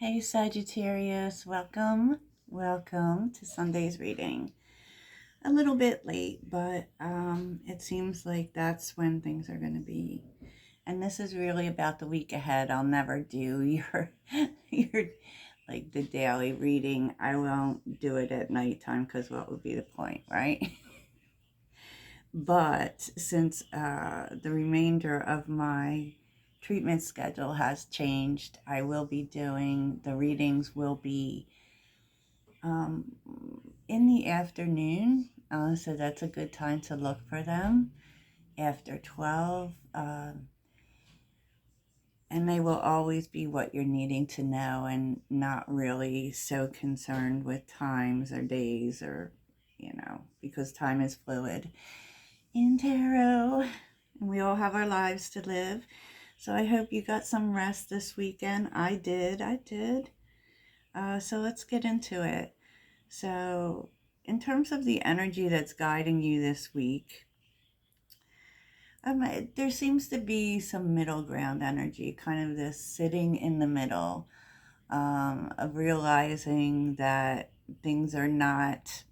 Hey Sagittarius, welcome to Sunday's reading. A little bit late, but it seems like that's when things are going to be. And this is really about the week ahead. I'll never do your like the daily reading. I won't do it at nighttime because what would be the point, right? But since the remainder of my treatment schedule has changed, I will be doing the readings will be um, in the afternoon. So that's a good time to look for them after 12. And they will always be what you're needing to know and not really so concerned with times or days or, because time is fluid in tarot and we all have our lives to live. So I hope you got some rest this weekend. I did. So let's get into it. So in terms of the energy that's guiding you this week, there seems to be some middle ground energy, kind of this sitting in the middle, of realizing that things are not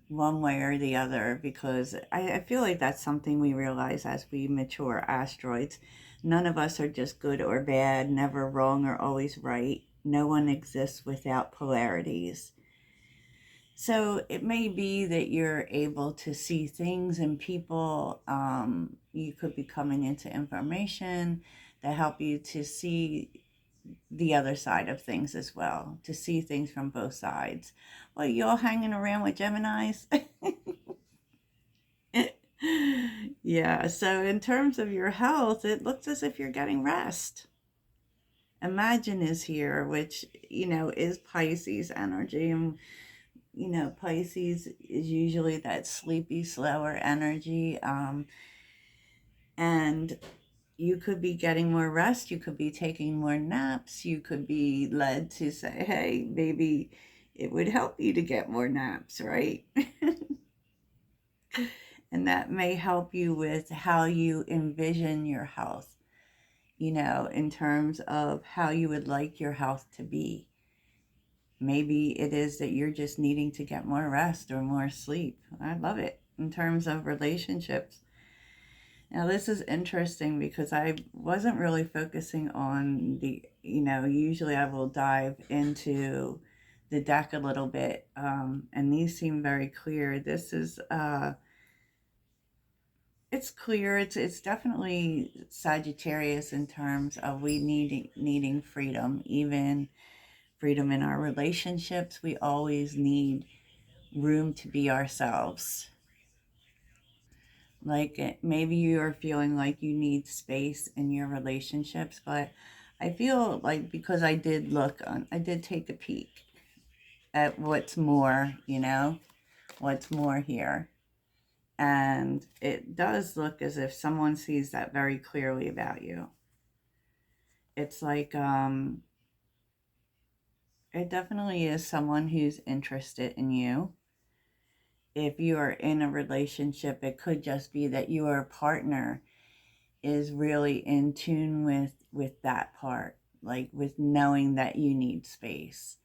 one way or the other, because I feel like that's something we realize as we mature asteroids. None of us are just good or bad, never wrong or always right. No one exists without polarities. So it may be that you're able to see things in people. You could be coming into information that help you to see the other side of things as well, to see things from both sides. Well, you all hanging around with Geminis? Yeah, so in terms of your health, it looks as if you're getting rest. Imagine is here, which, is Pisces energy. And Pisces is usually that sleepy, slower energy. And you could be getting more rest. You could be taking more naps. You could be led to say, hey, maybe it would help you to get more naps, right? And that may help you with how you envision your health, in terms of how you would like your health to be. Maybe it is that you're just needing to get more rest or more sleep. I love it. In terms of relationships, now this is interesting because I wasn't really focusing on usually I will dive into the deck a little bit, and these seem very clear. This is it's clear. It's definitely Sagittarius in terms of we needing freedom, even freedom in our relationships. We always need room to be ourselves. Like maybe you are feeling like you need space in your relationships, but I feel like because I did take a peek at what's more, what's more here. And it does look as if someone sees that very clearly about you. It's like, it definitely is someone who's interested in you. If you are in a relationship, it could just be that your partner is really in tune with that part, like with knowing that you need space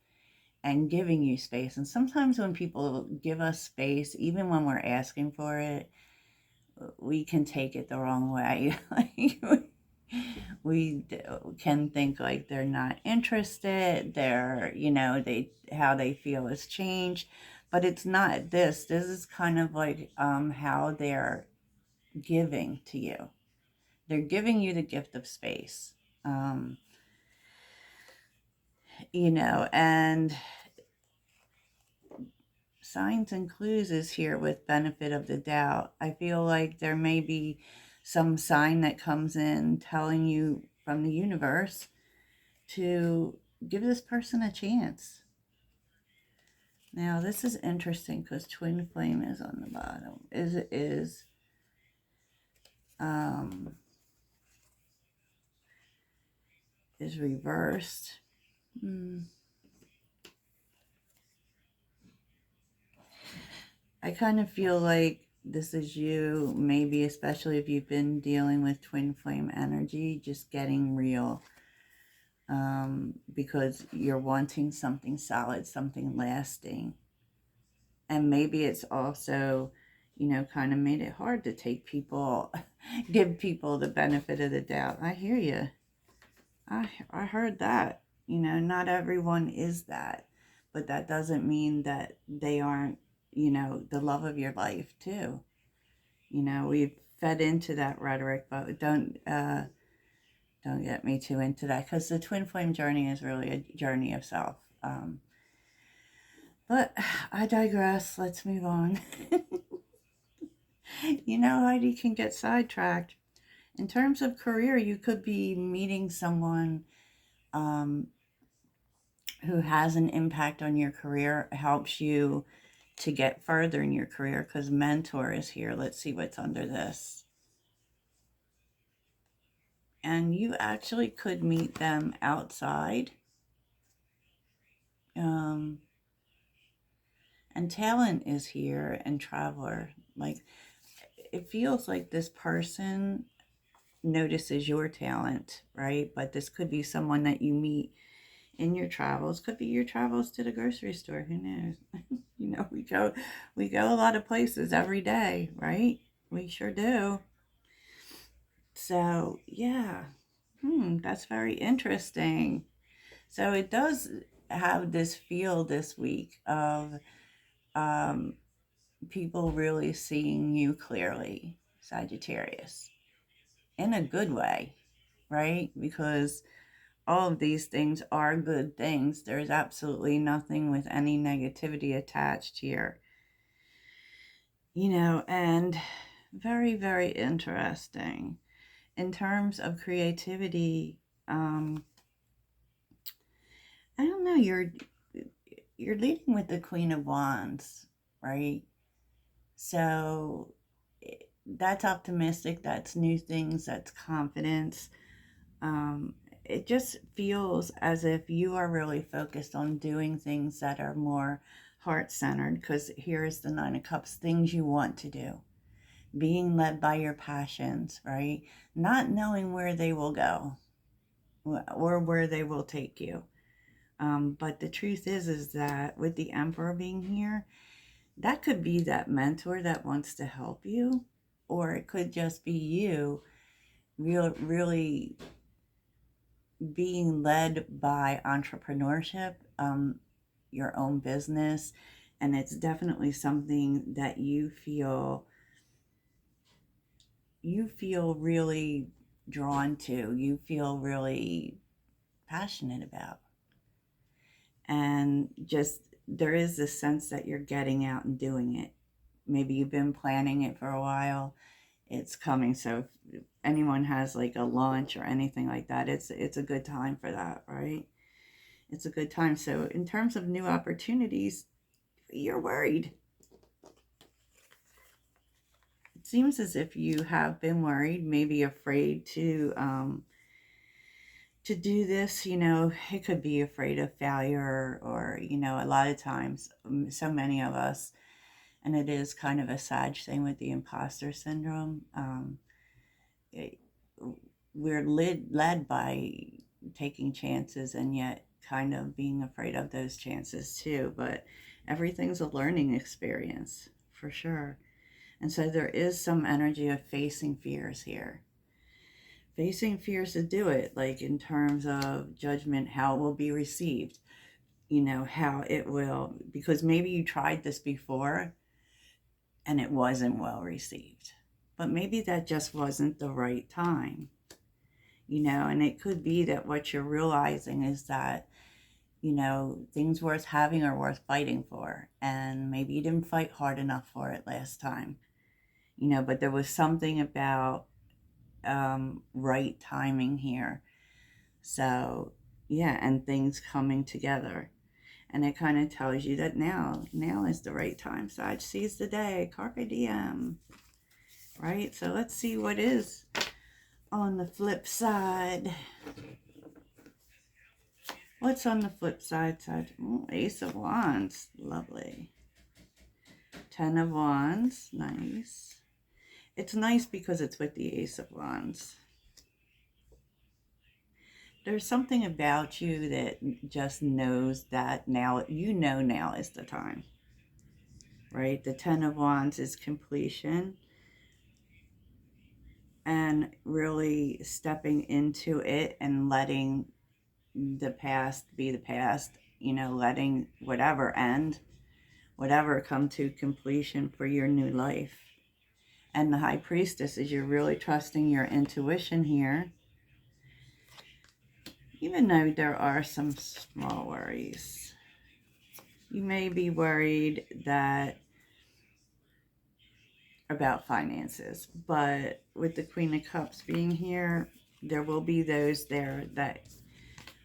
and giving you space. And sometimes when people give us space, even when we're asking for it, we can take it the wrong way. We can think like they're not interested, how they feel has changed, but it's not. This is kind of like how they're giving to you. They're giving you the gift of space. um, and signs and clues is here with benefit of the doubt. I feel like there may be some sign that comes in telling you from the universe to give this person a chance. Now this is interesting because twin flame is on the bottom. Is reversed. I kind of feel like this is you, maybe especially if you've been dealing with twin flame energy, just getting real. because you're wanting something solid, something lasting. And maybe it's also, kind of made it hard to take people, give people the benefit of the doubt. I hear you. I heard that. Not everyone is that, but that doesn't mean that they aren't, the love of your life too. We've fed into that rhetoric, but don't get me too into that, because the twin flame journey is really a journey of self. But I digress. Let's move on. Heidi can get sidetracked. In terms of career, you could be meeting someone who has an impact on your career, helps you to get further in your career, because mentor is here. Let's see what's under this. And you actually could meet them outside. And talent is here, and traveler. Like, it feels like this person notices your talent, right? But this could be someone that you meet in your travels. Could be your travels to the grocery store. Who knows? we go a lot of places every day, right? We sure do. So yeah, that's very interesting. So it does have this feel this week of um, people really seeing you clearly, Sagittarius, in a good way, right? Because all of these things are good things. There's absolutely nothing with any negativity attached here. And very, very interesting. In terms of creativity, I don't know, you're leading with the Queen of Wands, right? So that's optimistic, that's new things, that's confidence. It just feels as if you are really focused on doing things that are more heart-centered, because here is the Nine of Cups, things you want to do, being led by your passions, right? Not knowing where they will go or where they will take you. But the truth is that with the Emperor being here, that could be that mentor that wants to help you, or it could just be you really being led by entrepreneurship, your own business. And it's definitely something that you feel really drawn to, you feel really passionate about. And just there is this sense that you're getting out and doing it. Maybe you've been planning it for a while. It's coming. So if anyone has like a launch or anything like that, it's a good time for that, right? It's a good time. So in terms of new opportunities, you're worried. It seems as if you have been worried, maybe afraid to do this. It could be afraid of failure, or a lot of times, so many of us, and it is kind of a Sag thing with the imposter syndrome. It, we're led by taking chances, and yet kind of being afraid of those chances too. But everything's a learning experience for sure. And so there is some energy of facing fears here. Facing fears to do it, like in terms of judgment, how it will be received, how it will, because maybe you tried this before and it wasn't well received. But maybe that just wasn't the right time, and it could be that what you're realizing is that, things worth having are worth fighting for. And maybe you didn't fight hard enough for it last time, but there was something about right timing here. So, yeah, and things coming together. And it kind of tells you that now is the right time. Sag, seize the day, carpe diem, right? So let's see what is on the flip side. What's on the flip side, Sag? Ooh, Ace of Wands, lovely. 10 of Wands, nice. It's nice because it's with the Ace of Wands. There's something about you that just knows that now, now is the time, right? The Ten of Wands is completion and really stepping into it and letting the past be the past, letting whatever end, whatever come to completion for your new life. And the High Priestess is you're really trusting your intuition here, even though there are some small worries. You may be worried that about finances, but with the Queen of Cups being here, there will be those there that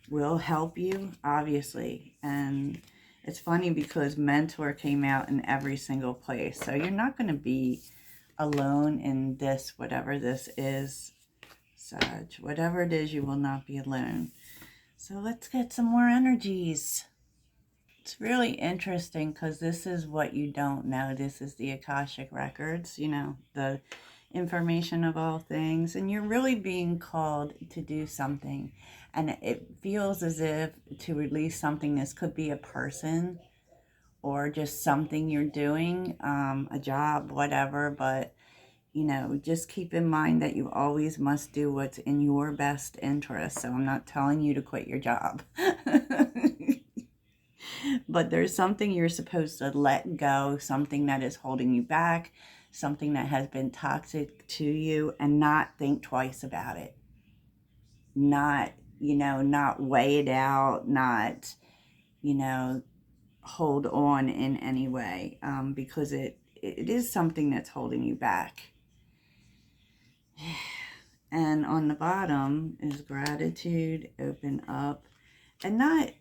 will help you, obviously. And it's funny because mentor came out in every single place. So you're not going to be alone in this, whatever this is, Sag. Whatever it is, you will not be alone. So let's get some more energies. It's really interesting because this is what you don't know. This is the Akashic Records, the information of all things. And you're really being called to do something. And it feels as if to release something, this could be a person or just something you're doing, a job, whatever. But, just keep in mind that you always must do what's in your best interest. So I'm not telling you to quit your job. But there's something you're supposed to let go, something that is holding you back, something that has been toxic to you, and not think twice about it. Not, not weigh it out, not, hold on in any way, because it is something that's holding you back. And on the bottom is gratitude, open up, and not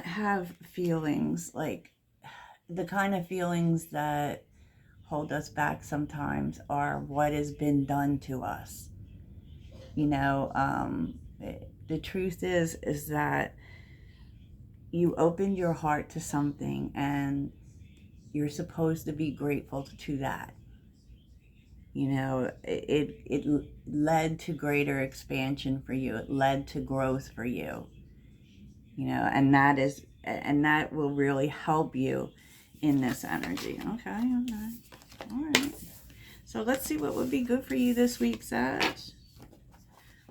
have feelings like the kind of feelings that hold us back sometimes are what has been done to us. The truth is that you opened your heart to something and you're supposed to be grateful to that. It led to greater expansion for you. It led to growth for you. And that will really help you in this energy. Okay. All right. So let's see what would be good for you this week, Sag.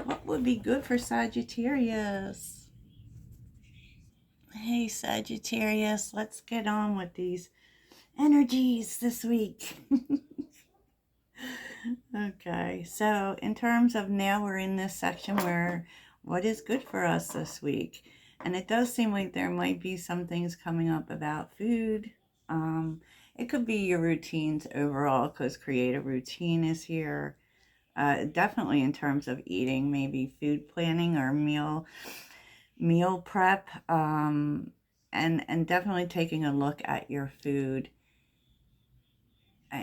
What would be good for Sagittarius? Hey, Sagittarius, let's get on with these energies this week. Okay, so in terms of now we're in this section where what is good for us this week. And it does seem like there might be some things coming up about food. It could be your routines overall because creative routine is here. Definitely in terms of eating, maybe food planning or meal prep, and definitely taking a look at your food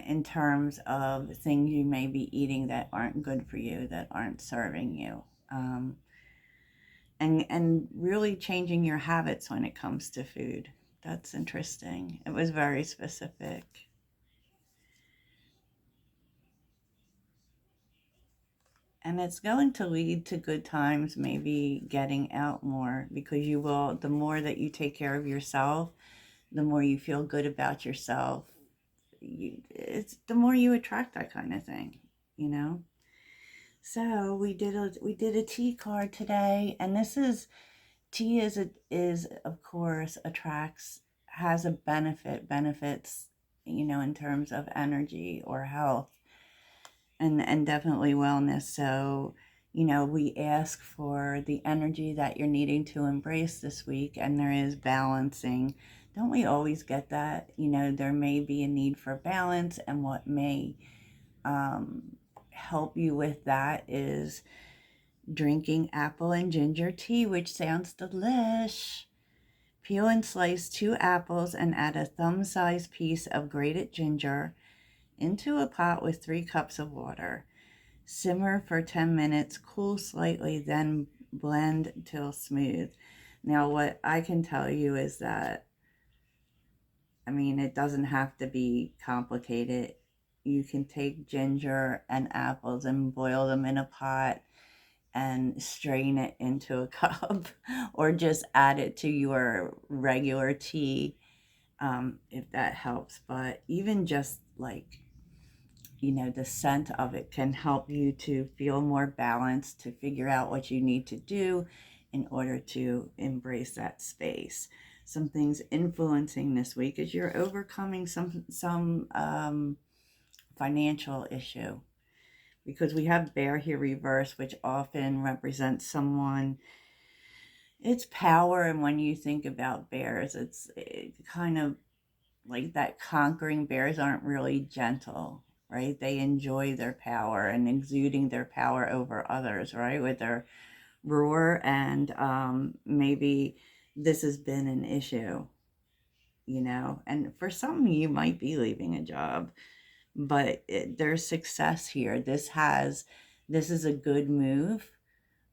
in terms of things you may be eating that aren't good for you, that aren't serving you, and really changing your habits when it comes to food. That's interesting. It was very specific. And it's going to lead to good times, maybe getting out more, because the more that you take care of yourself, the more you feel good about yourself, it's the more you attract that kind of thing, you know. So we did a tea card today, and this is tea is of course attracts, has a benefits, in terms of energy or health, and definitely wellness. So we ask for the energy that you're needing to embrace this week, and there is balancing. Don't we always get that? There may be a need for balance, and what may help you with that is drinking apple and ginger tea, which sounds delish. Peel and slice 2 apples and add a thumb-sized piece of grated ginger into a pot with 3 cups of water. Simmer for 10 minutes, cool slightly, then blend till smooth. Now, what I can tell you is that, it doesn't have to be complicated. you can take ginger and apples and boil them in a pot and strain it into a cup, or just add it to your regular tea, if that helps. But even just like, the scent of it can help you to feel more balanced, to figure out what you need to do in order to embrace that space. Some things influencing this week is you're overcoming some financial issue, because we have bear here reversed, which often represents someone, it's power. And when you think about bears, it kind of like that conquering. Bears aren't really gentle, right? They enjoy their power and exuding their power over others, right? With their roar. And maybe this has been an issue, and for some, you might be leaving a job, but there's success here. This is a good move,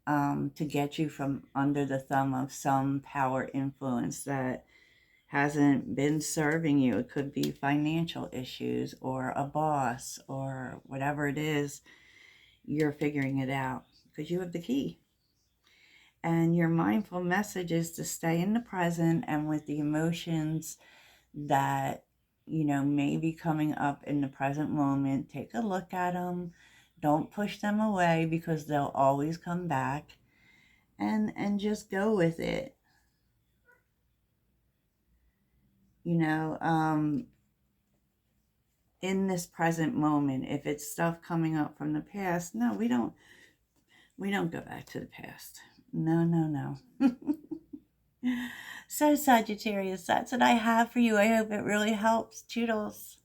to get you from under the thumb of some power influence that hasn't been serving you. It could be financial issues or a boss or whatever it is. You're figuring it out because you have the key. And your mindful message is to stay in the present, and with the emotions that, may be coming up in the present moment, take a look at them. Don't push them away, because they'll always come back, and just go with it. You know, in this present moment, if it's stuff coming up from the past, no, we don't go back to the past. No, no, no. So, Sagittarius, that's what I have for you. I hope it really helps. Toodles.